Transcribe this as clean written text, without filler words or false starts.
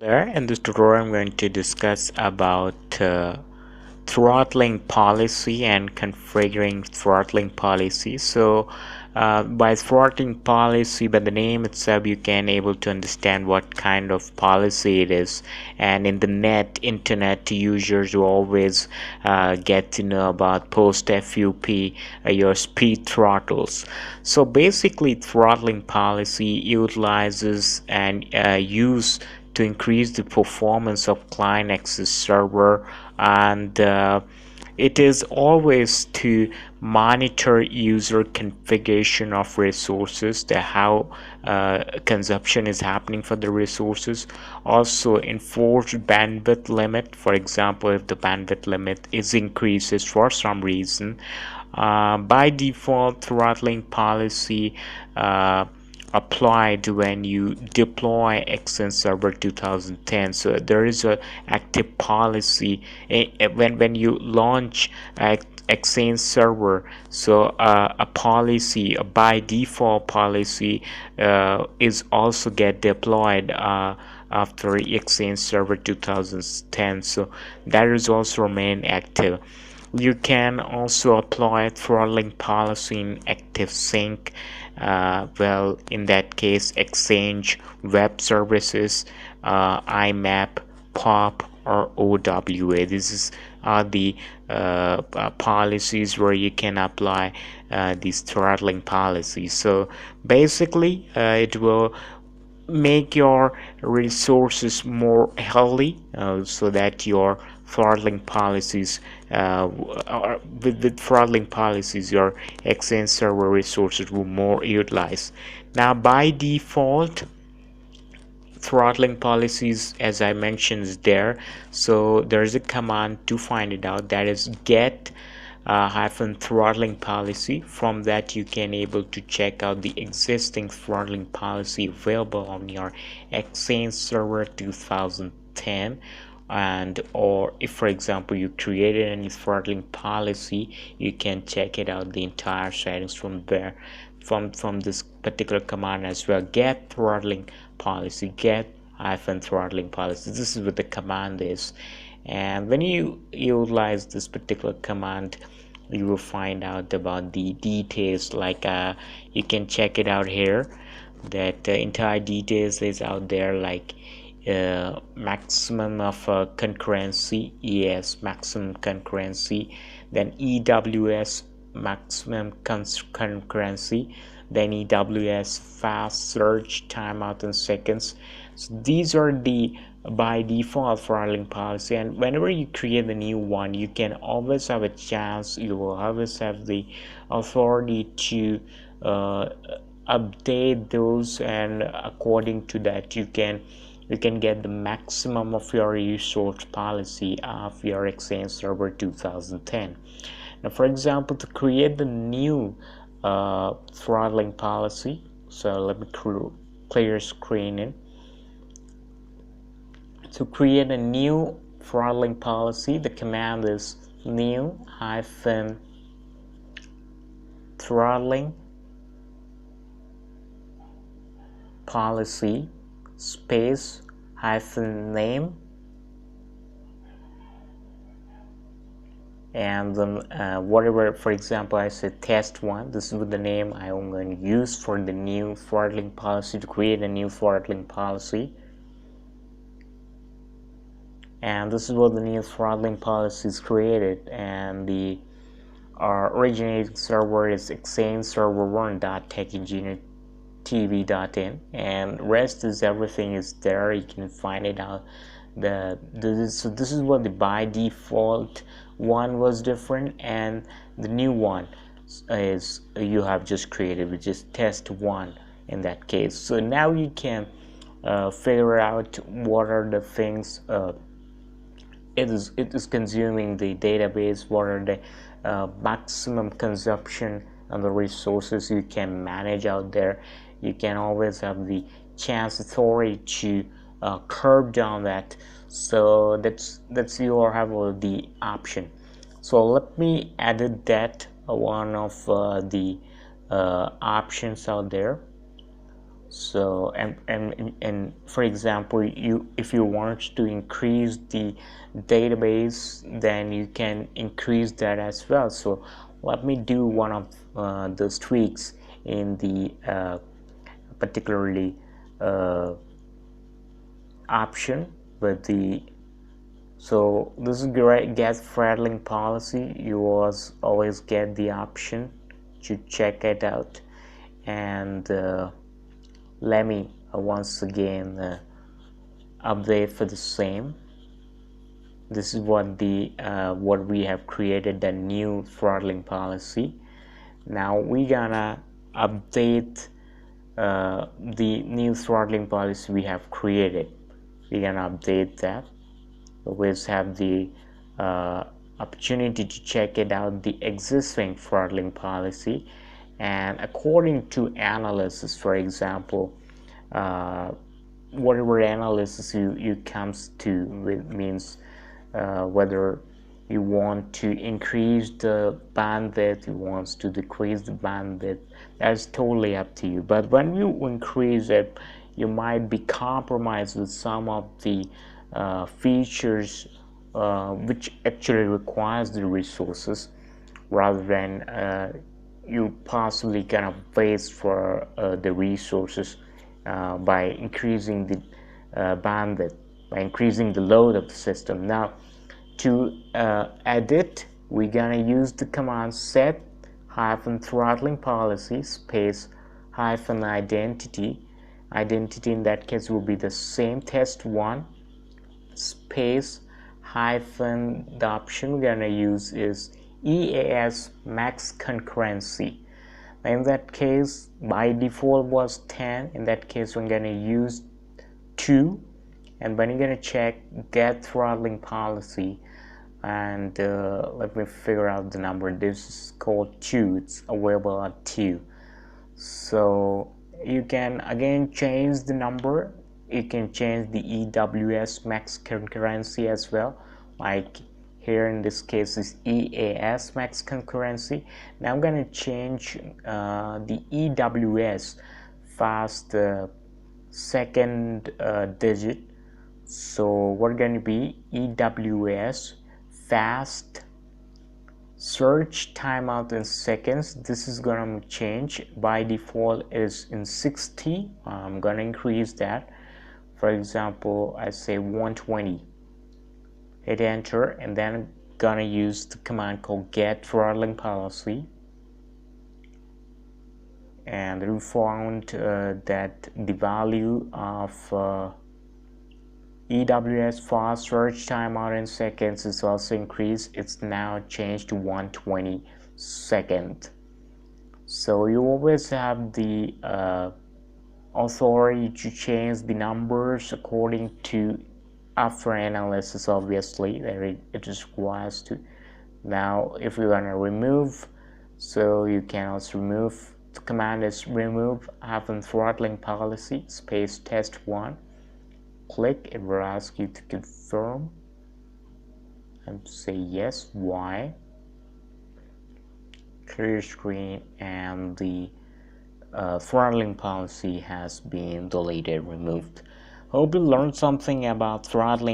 There in this tutorial I'm going to discuss about throttling policy and configuring throttling policy. So by throttling policy, by the name itself, you can able to understand what kind of policy it is. And in the internet users will always get to know about post FUP, your speed throttles. So basically throttling policy utilizes and use to increase the performance of client access server, and it is always to monitor user configuration of resources, the how consumption is happening for the resources. Also enforce bandwidth limit. For example, if the bandwidth limit is increases for some reason, by default throttling policy applied when you deploy Xen Server 2010. So there is a active policy when you launch Xen Server. So a policy, a by default policy, is also get deployed after Xen Server 2010. So that is also remain active. You can also apply throttling policy in active sync. Well, in that case, Exchange, Web Services, IMAP, POP, or OWA. This are the policies where you can apply these throttling policies. So basically, it will make your resources more healthy, so that your throttling policies with throttling policies your Xen server resources will more utilized. Now by default throttling policies, as I mentioned, is there. So there's a command to find it out, that is get hyphen throttling policy. From that you can able to check out the existing throttling policy available on your Xen server 2010. And or if for example you created any throttling policy, you can check it out the entire settings from there, from this particular command as well. Get throttling policy, get hyphen throttling policy. This is what the command is, and when you utilize this particular command you will find out about the details. Like you can check it out here, that entire details is out there, like maximum of concurrency, yes, maximum concurrency, then EWS maximum concurrency, then EWS fast search timeout in seconds. So these are the by default throttling policy, and whenever you create a new one you can always have a chance, you will always have the authority to update those, and according to that you can get the maximum of your resource policy of your Xen server 2010. Now for example, to create the new throttling policy, so let me clear screen in. To create a new throttling policy, the command is new hyphen throttling policy space hyphen name, and then whatever, for example I said test1. This is the name I am going to use for the new throttling policy, to create a new throttling policy. And this is what the new throttling policy is created, and the originating server is Xen server 1.techengineertv.in, and rest is everything is there. You can find it out. So this is what the by default one was different, and the new one is you have just created, which is test1 in that case. So now you can figure out what are the things it is consuming the database, what are the maximum consumption and the resources you can manage out there. You can always have the chance authority to curb down that. So that's you have the option. So let me edit that one of the options out there. So and for example, if you want to increase the database, then you can increase that as well. So let me do one of those tweaks in the particularly option with the. So this is great. Get throttling policy. You always get the option to check it out, and let me once again update for the same. This is what what we have created, the new throttling policy. Now we're gonna update the new throttling policy we have created. We're gonna update that. Always have the opportunity to check it out, the existing throttling policy, and according to analysis, for example, whatever analysis you comes to with means whether you want to increase the bandwidth, you want to decrease the bandwidth, that's totally up to you. But when you increase it, you might be compromised with some of the features which actually requires the resources, rather than you possibly kind of waste for the resources by increasing the bandwidth, by increasing the load of the system. Now to edit, we're gonna use the command set -throttling policy space -identity. Identity in that case will be the same, test1 space hyphen. The option we're gonna use is EAS max concurrency. Now in that case, by default was 10. In that case, we're gonna use 2. And when you're gonna check get throttling policy, and let me figure out the number. This is called 2. It's available at 2. So you can again change the number. You can change the EWS max concurrency as well, like here in this case is EAS max concurrency. Now I'm going to change the EWS fast second digit. So we're going to be EWS fast search timeout in seconds. This is going to change. By default is in 60. I'm going to increase that. For example, I say 120. Hit enter, and then I'm gonna use the command called get throttling policy, and we found that the value of EWS fast search timeout in seconds is also increased. It's now changed to 120 seconds. So you always have the authority to change the numbers according to after analysis. Obviously it is requires to. Now if you're gonna remove, so you can also remove. The command is remove -throttling policy space test1. Click, it will ask you to confirm and say yes. Why? Clear screen, and the throttling policy has been deleted, removed. Hope you learned something about throttling